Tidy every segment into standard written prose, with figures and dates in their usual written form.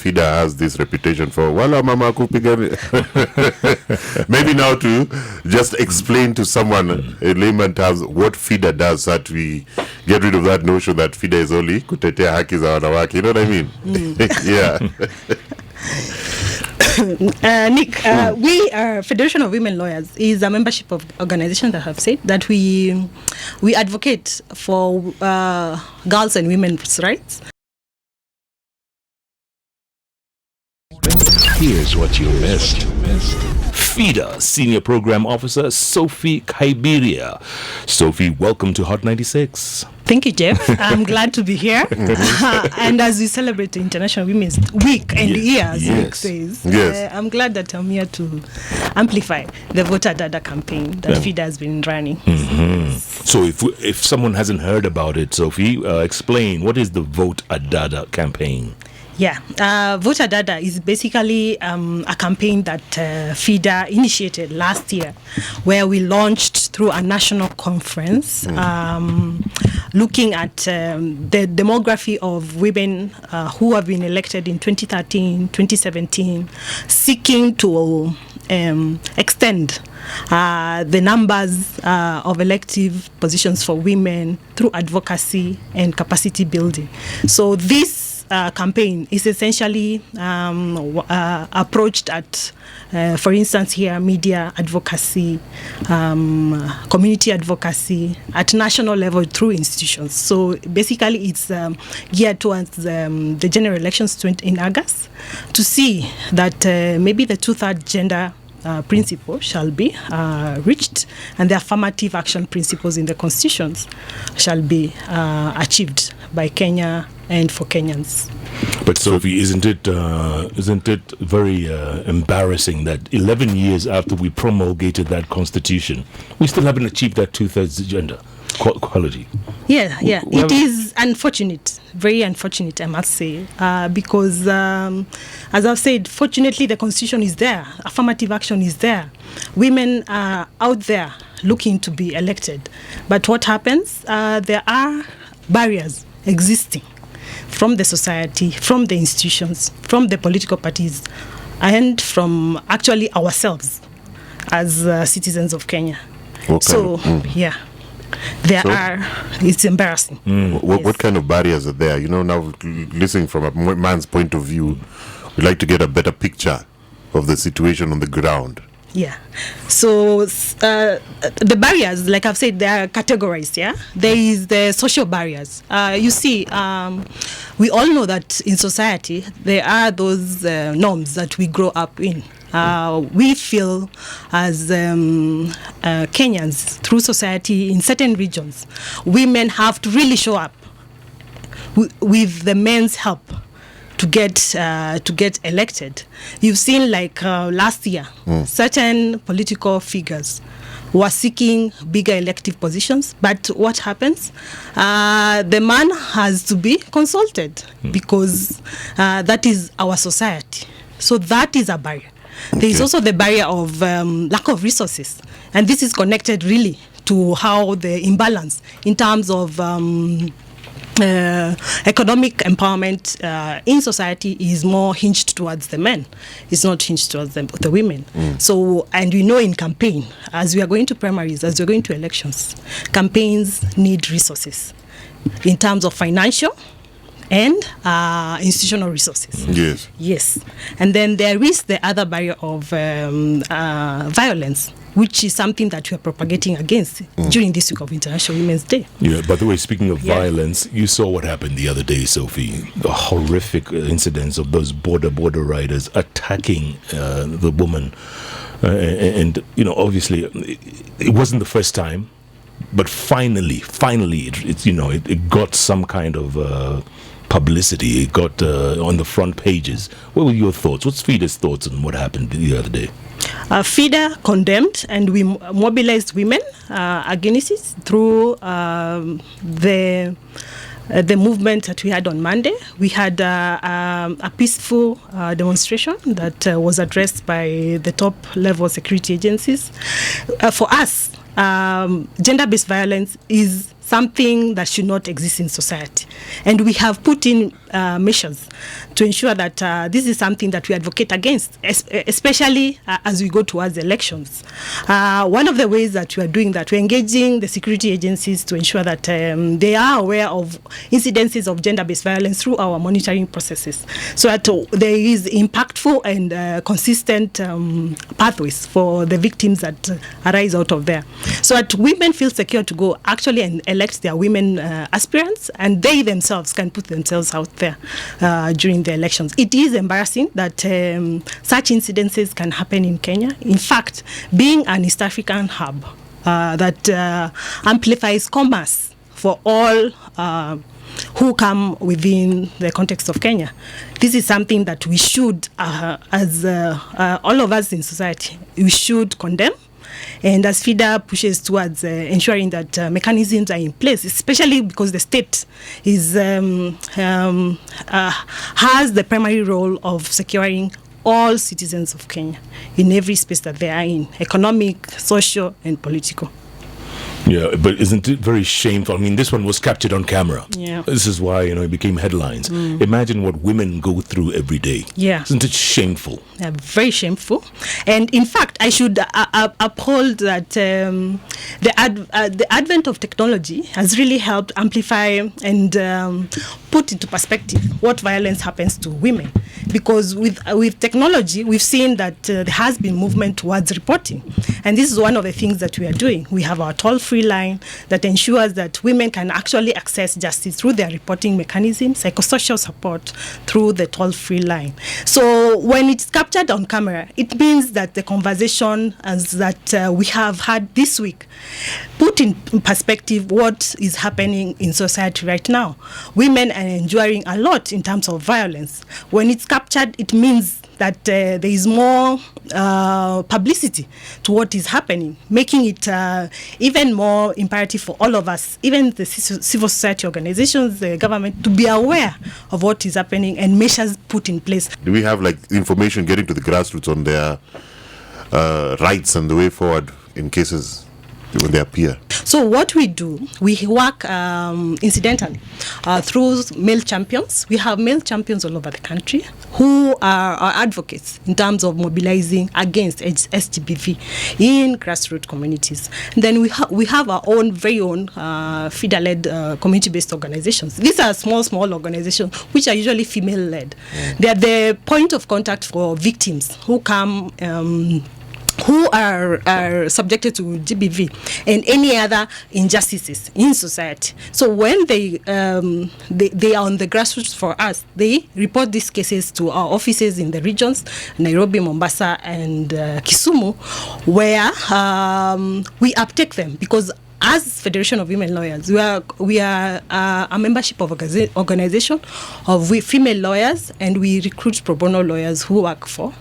FIDA has this reputation for wala mama kupiga. Maybe now to just explain to someone in layman terms what FIDA does, so that we get rid of that notion that FIDA is only kutetea haki za wanawake. You know what I mean? Yeah. Nick, we are Federation of Women Lawyers is a membership of organizations that have said that we advocate for girls and women's rights. Here's what you missed. FIDA Senior Program Officer Sophie Kaibiria. Sophie, welcome to Hot 96. Thank you, Jeff. I'm glad to be here. And as we celebrate the International Women's Week and year, as Nick says, I'm glad that I'm here to amplify the Voter DADA campaign that FIDA has been running. So if someone hasn't heard about it, Sophie, explain, what is the Vote a DADA campaign? Yeah, Voter DADA is basically a campaign that FIDA initiated last year, where we launched through a national conference looking at the demography of women who have been elected in 2013, 2017, seeking to extend the numbers of elective positions for women through advocacy and capacity building. So this campaign is essentially approached at, for instance, here, media advocacy, community advocacy at national level through institutions. So basically, it's geared towards the general elections in August to see that maybe the two-third gender principle shall be reached, and the affirmative action principles in the constitutions shall be achieved by Kenya and for Kenyans. But Sophie, isn't it very embarrassing that 11 years after we promulgated that constitution, we still haven't achieved that two-thirds gender equality? Yeah, it is unfortunate, very unfortunate, I must say, because as I've said, fortunately the constitution is there, affirmative action is there, women are out there looking to be elected, but what happens? There are barriers existing from the society, from the institutions, from the political parties, and from actually ourselves as citizens of Kenya. It's embarrassing. What kind of barriers are there? You know, now listening from a man's point of view, we'd like to get a better picture of the situation on the ground. Yeah. So the barriers, like I've said, they are categorized. Yeah. There is the social barriers. You see, we all know that in society there are those norms that we grow up in. We feel as Kenyans, through society in certain regions, women have to really show up with the men's help to get elected. You've seen, like last year, certain political figures were seeking bigger elective positions, but what happens? The man has to be consulted because that is our society. So that is a barrier. There is also the barrier of lack of resources, and this is connected really to how the imbalance in terms of economic empowerment in society is more hinged towards the men. It's not hinged towards the women. So, and we know in campaign, as we are going to primaries, as we are going to elections, campaigns need resources in terms of financial and institutional resources. Yes. And then there is the other barrier of violence, which is something that we are propagating against during this week of International Women's Day. Yeah, by the way, speaking of violence, you saw what happened the other day, Sophie. The horrific incidents of those border riders attacking the woman. And, you know, obviously, it wasn't the first time, but finally, it got some kind of publicity. It got on the front pages. What were your thoughts? What's FIDA's thoughts on what happened the other day? FIDA condemned, and we mobilized women against it through the movement that we had on Monday. We had a peaceful demonstration that was addressed by the top level security agencies. For us, gender-based violence is something that should not exist in society. And we have put in measures to ensure that this is something that we advocate against, especially as we go towards elections. One of the ways that we are doing that, we're engaging the security agencies to ensure that they are aware of incidences of gender-based violence through our monitoring processes, so that there is impactful and consistent pathways for the victims that arise out of there, so that women feel secure to go actually and elect their women aspirants, and they themselves can put themselves out there during the elections. It is embarrassing that such incidences can happen in Kenya. In fact, being an East African hub that amplifies commerce for all who come within the context of Kenya, this is something that we should, as all of us in society, we should condemn. And as FIDA pushes towards ensuring that mechanisms are in place, especially because the state is has the primary role of securing all citizens of Kenya in every space that they are in, economic, social, and political. Yeah, but isn't it very shameful? I mean, this one was captured on camera. Yeah. This is why, it became headlines. Imagine what women go through every day. Yeah. Isn't it shameful? Yeah, very shameful. And in fact, I should uphold that the advent of technology has really helped amplify and put into perspective what violence happens to women. Because with technology, we've seen that there has been movement towards reporting. And this is one of the things that we are doing. We have our toll-free line that ensures that women can actually access justice through their reporting mechanism, psychosocial support through the toll-free line. So when it's captured on camera, it means that the conversation that we have had this week put in perspective what is happening in society right now. Women are enduring a lot in terms of violence. When it's captured, it means that there is more publicity to what is happening, making it even more imperative for all of us, even the civil society organizations, the government, to be aware of what is happening and measures put in place. Do we have information getting to the grassroots on their rights and the way forward in cases when they appear? So what we do, we work incidentally through male champions. We have male champions all over the country who are our advocates in terms of mobilizing against SGBV in grassroots communities. And then we have our own very own FIDA-led community-based organizations. These are small organizations which are usually female-led. They are the point of contact for victims who come who are subjected to GBV and any other injustices in society. So when they are on the grassroots for us, they report these cases to our offices in the regions, Nairobi, Mombasa, and Kisumu, where we uptake them, because as Federation of Women Lawyers, we are a membership of organization of female lawyers, and we recruit pro bono lawyers who work for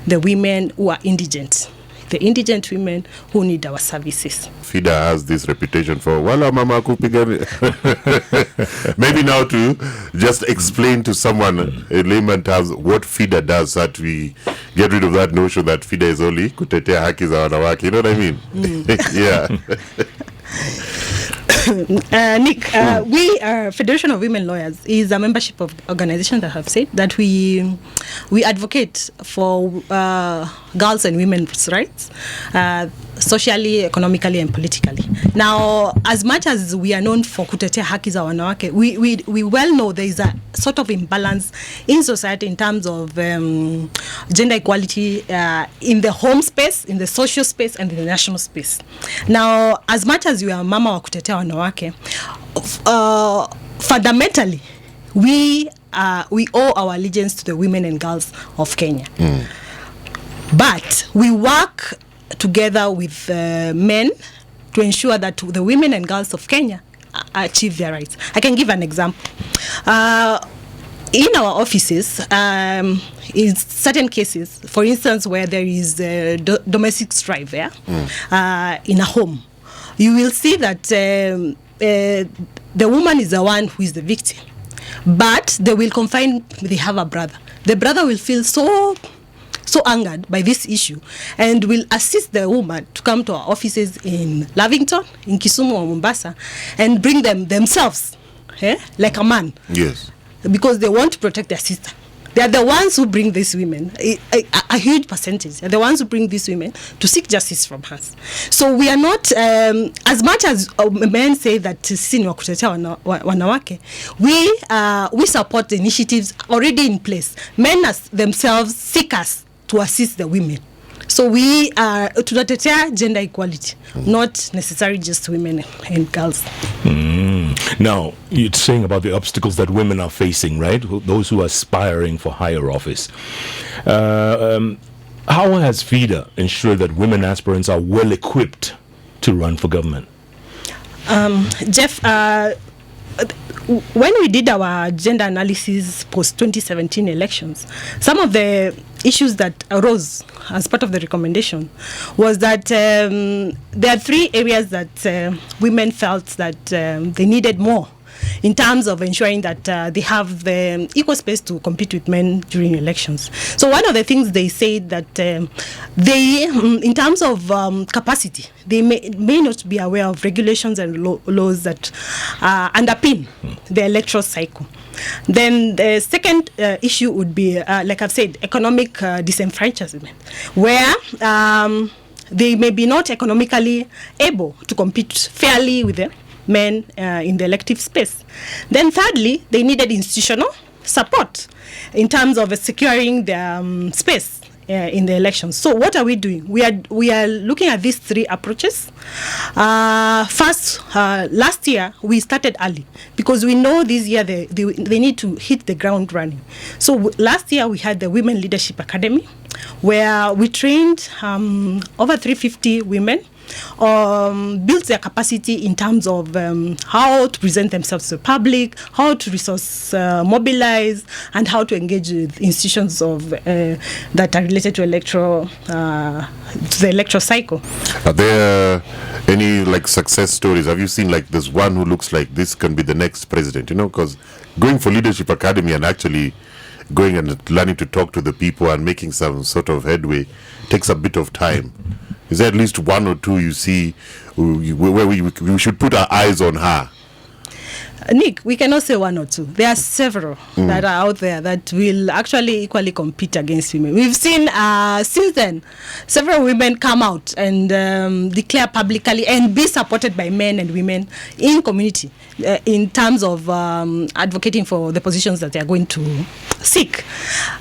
the women who are indigent, the indigent women who need our services. FIDA has this reputation for wala mama kupigani. Maybe now to just explain to someone in layman terms what FIDA does, so that we get rid of that notion that FIDA is only kutetea haki za wanawake. You know what I mean? Yeah. Nick, we are Federation of Women Lawyers is a membership of organization that have said that we advocate for girls and women's rights, socially, economically, and politically. Now, as much as we are known for kutetea haki za wanawake, we well know there is a sort of imbalance in society in terms of gender equality in the home space, in the social space, and in the national space. Now, as much as we are mama wa kutetea wanawake, fundamentally, we owe our allegiance to the women and girls of Kenya. But we work together with men to ensure that the women and girls of Kenya achieve their rights. I can give an example. In our offices, in certain cases, for instance, where there is domestic strife there, in a home, you will see that the woman is the one who is the victim. But they will they have a brother. The brother will feel so angered by this issue and will assist the woman to come to our offices in Lavington, in Kisumu or Mombasa, and bring them themselves, like a man. Yes. because they want to protect their sister. They are the ones who bring these women, a huge percentage, are the ones who bring these women to seek justice from us. So we are not, as much as men say that sisi ni wa kutetea wanawake, we support the initiatives already in place. Men as themselves seek us to assist the women. So we are tunatetea gender equality, not necessarily just women and girls. Now, you're saying about the obstacles that women are facing, right? Those who are aspiring for higher office. How has FIDA ensured that women aspirants are well equipped to run for government? Jeff, when we did our gender analysis post 2017 elections, some of the issues that arose as part of the recommendation was that there are 3 areas that women felt that they needed more in terms of ensuring that they have the equal space to compete with men during elections. So one of the things they said that they, in terms of capacity, they may not be aware of regulations and laws that underpin the electoral cycle. Then the second issue would be, like I've said, economic disenfranchisement, where they may be not economically able to compete fairly with them men in the elective space. Then thirdly, they needed institutional support in terms of securing their space in the elections. So what are we doing? We are looking at these 3 approaches. First, last year we started early because we know this year they need to hit the ground running. So last year we had the Women Leadership Academy, where we trained over 350 women, built their capacity in terms of how to present themselves to the public, how to resource mobilize, and how to engage with institutions of that are related to the electoral cycle. Are there any success stories? Have you seen this one who looks like this can be the next president? Because going for Leadership Academy and actually going and learning to talk to the people and making some sort of headway takes a bit of time. Is there at least 1 or 2 you see where we should put our eyes on her? Nick, we cannot say 1 or 2. There are several that are out there that will actually equally compete against women. We've seen since then several women come out and declare publicly and be supported by men and women in community in terms of advocating for the positions that they are going to seek.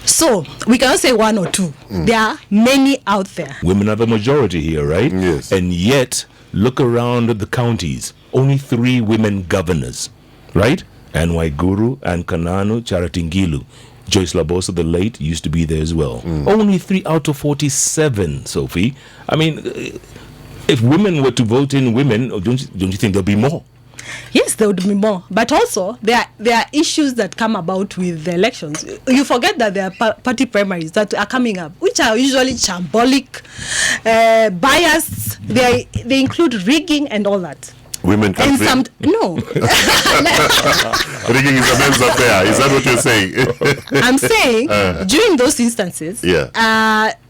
So we cannot say 1 or 2. There are many out there. Women are the majority here, right? Yes. And yet, look around the counties. Only 3 women governors, right? Anne Waiguru, Anne Kananu, Charity Ngilu. Joyce Labosa, the late, used to be there as well. Only 3 out of 47, Sophie. I mean, if women were to vote in women, don't you think there'll be more? Yes, there would be more. But also, there are issues that come about with the elections. You forget that there are party primaries that are coming up, which are usually shambolic, biased. They include rigging and all that. Women can't win. No. Rigging is a men's affair. Is that what you're saying? I'm saying during those instances,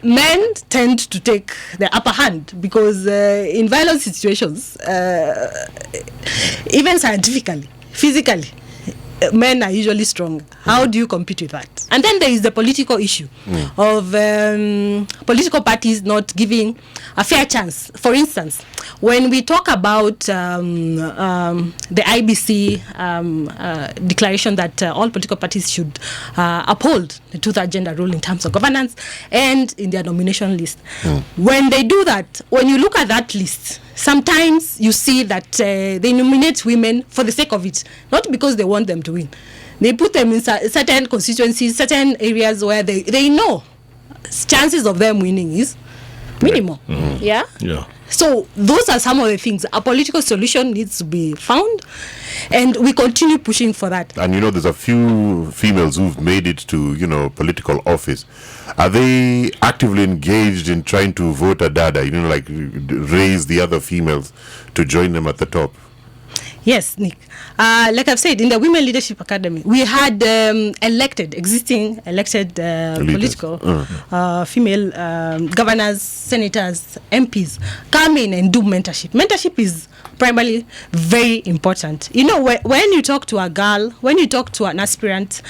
men tend to take the upper hand because in violent situations, even scientifically, physically, men are usually strong. How do you compete with that? And then there is the political issue of political parties not giving a fair chance. For instance, when we talk about the IBC declaration that all political parties should uphold the 2/3 gender rule in terms of governance and in their nomination list, when they do that, when you look at that list, sometimes you see that they nominate women for the sake of it, not because they want them to win. They put them in certain constituencies, certain areas where they know chances of them winning is minimal. Yeah. So those are some of the things. A political solution needs to be found, and we continue pushing for that. And there's a few females who've made it to political office. Are they actively engaged in trying to vote a DADA? Raise the other females to join them at the top? Yes, Nick. Like I've said, in the Women Leadership Academy, we had existing elected political female governors, senators, MPs come in and do mentorship. Mentorship is primarily very important. You know, when you talk to a girl, when you talk to an aspirant,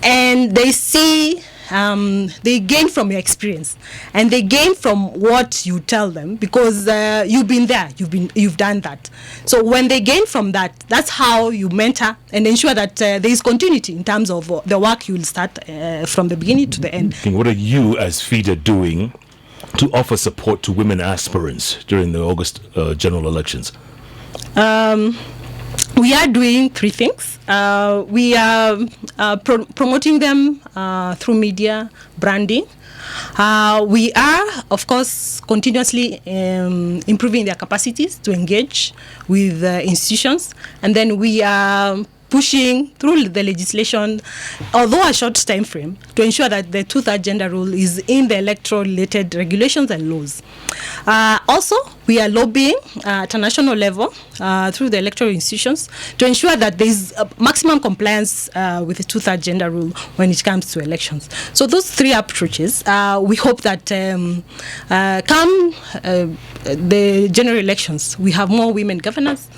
and they see they gain from your experience, and they gain from what you tell them, because you've been there, you've done that. So when they gain from that, that's how you mentor and ensure that there is continuity in terms of the work you will start from the beginning to the end. What are you as FIDA doing to offer support to women aspirants during the August general elections? We are doing three things. We are promoting them through media, branding. We are, of course, continuously improving their capacities to engage with institutions. And then we are pushing through the legislation, although a short time frame, to ensure that the two-third gender rule is in the electoral-related regulations and laws. Also, we are lobbying at a national level through the electoral institutions to ensure that there is maximum compliance with the two-third gender rule when it comes to elections. So those three approaches, we hope that come the general elections, we have more women governors,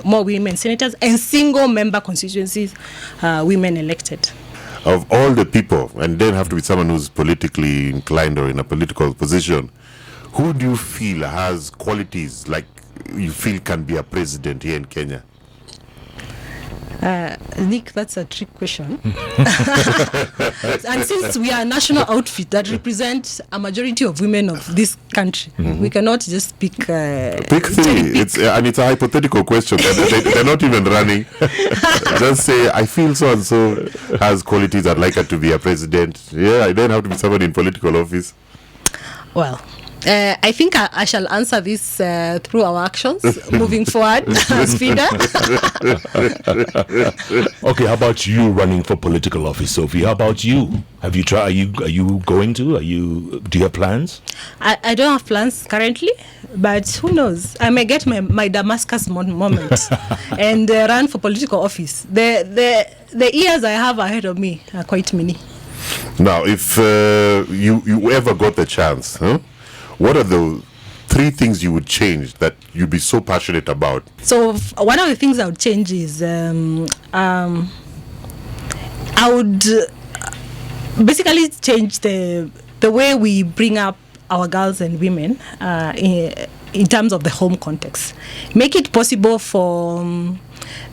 more women senators, and single-member constituencies, women elected. Of all the people, and then have to be someone who's politically inclined or in a political position, who do you feel has qualities like you feel can be a president here in Kenya? Nick, that's a trick question. And since we are a national outfit that represents a majority of women of this country, we cannot just pick. Pick three. It's a hypothetical question. They're not even running. Just say, I feel so and so has qualities I'd like her to be a president. Yeah, I don't have to be someone in political office. Well, I think I shall answer this through our actions moving forward as FIDA. Okay, how about you running for political office, Sophie? How about you? Have you tried? Are you going to? Do you have plans? I don't have plans currently, but who knows? I may get my Damascus moment and run for political office. The years I have ahead of me are quite many. Now, if you ever got the chance, what are the three things you would change that you'd be so passionate about? So one of the things I would change is I would basically change the way we bring up our girls and women in terms of the home context. Make it possible for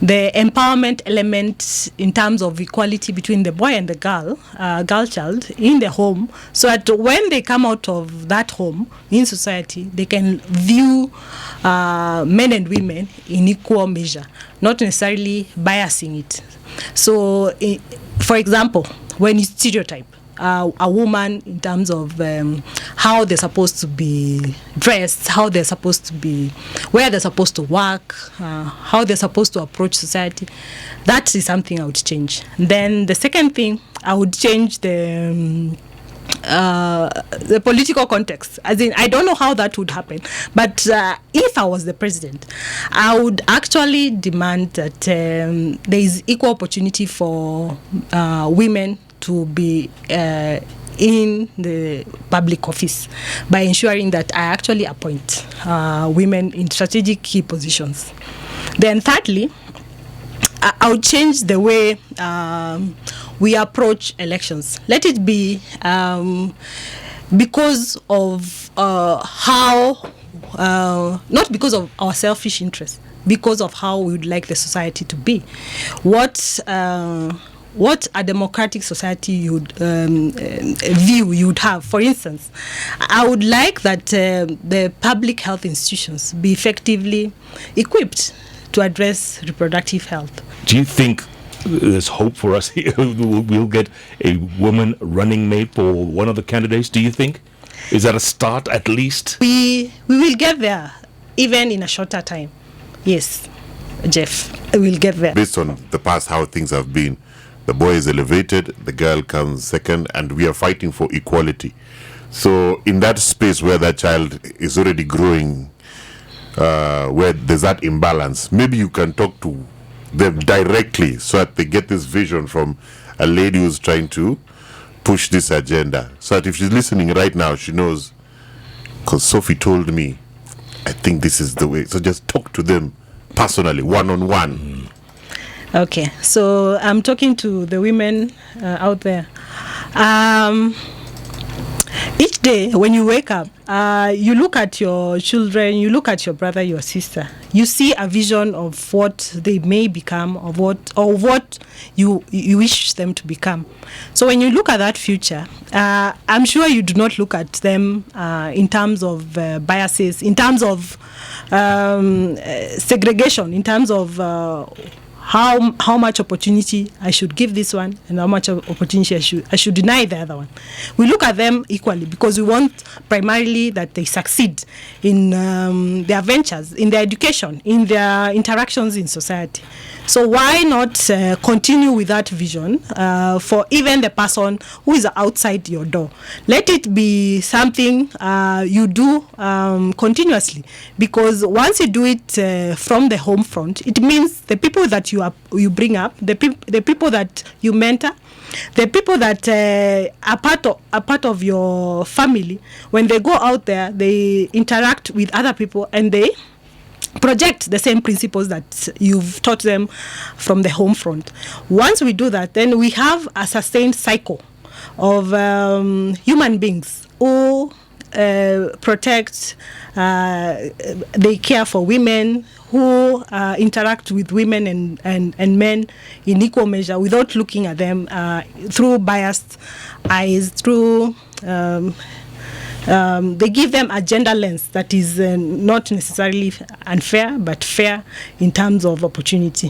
the empowerment element in terms of equality between the boy and the girl child in the home, so that when they come out of that home in society, they can view men and women in equal measure, not necessarily biasing it. So, for example, when you stereotype a woman in terms of how they're supposed to be dressed, how they're supposed to be, where they're supposed to work, how they're supposed to approach society, that is something I would change. Then the second thing, I would change the political context. As in, I don't know how that would happen, but if I was the president, I would actually demand that there is equal opportunity for women to be in the public office by ensuring that I actually appoint women in strategic key positions. Then thirdly, I would change the way we approach elections. Let it be because of how, not because of our selfish interests, because of how we would like the society to be. What a democratic society you'd view you'd have. For instance, I would like that the public health institutions be effectively equipped to address reproductive health. Do you think there's hope for us here? We'll get a woman running mate for one of the candidates, do you think? Is that a start at least? We will get there, even in a shorter time. Yes, Jeff, we'll get there. Based on the past, how things have been, the boy is elevated, the girl comes second, and we are fighting for equality. So in that space where that child is already growing where there's that imbalance. Maybe you can talk to them directly so that they get this vision from a lady who's trying to push this agenda. So that if she's listening right now, she knows, because Sophie told me, I think this is the way. So just talk to them personally, one-on-one. Okay, so I'm talking to the women out there. Each day when you wake up, you look at your children, you look at your brother, your sister. You see a vision of what they may become, of what you wish them to become. So when you look at that future, I'm sure you do not look at them in terms of biases, in terms of segregation, in terms of how much opportunity I should give this one and how much opportunity I should deny the other one. We look at them equally because we want primarily that they succeed in their ventures, in their education, in their interactions in society. So why not continue with that vision for even the person who is outside your door? Let it be something you do continuously, because once you do it from the home front, it means the people that you bring up, the people that you mentor, the people that are part of your family, when they go out there, they interact with other people and they project the same principles that you've taught them from the home front. Once we do that, then we have a sustained cycle of human beings who protect, they care for women, who interact with women and men in equal measure without looking at them through biased eyes, through they give them a gender lens that is not necessarily unfair, but fair in terms of opportunity.